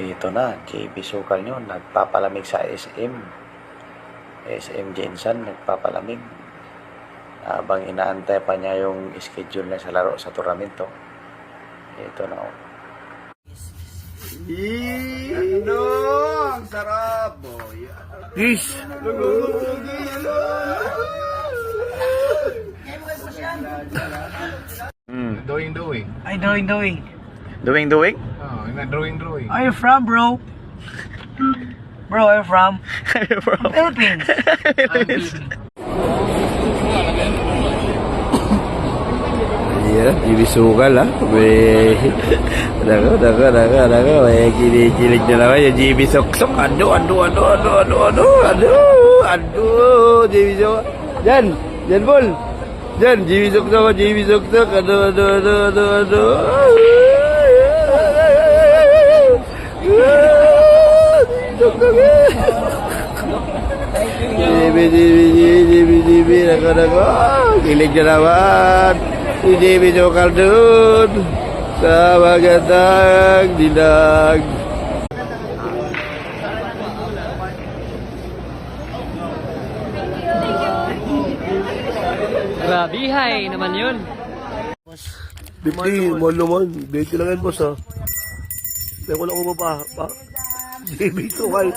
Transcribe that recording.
Ito na, JB Sukal nyo, nagpapalamig sa SM. SM Jensen, nagpapalamig. Habang inaantay pa niya yung schedule na sa laro sa tournamento. Ito na. Ano? Ang sarap, boy. Yes! Doing. Ay, doing. Doing? Oh, drawing. Where you from, bro? Bro, where you from? Philippines. Iya, JB Sukal ha. Nako. May kinikilig na naman yung JB Suksok. Aduh. JB Sukal. Jan Paul. Jan, JB Suksok. Aduh. JB, nako. Kilig na naman. Si JB Sukal dun. Sa magandang dinag. Grabihay naman yun. 50, mahal naman. 20 lang yan, boss, ha. Kaya ko lang ko pa. JB Sukal.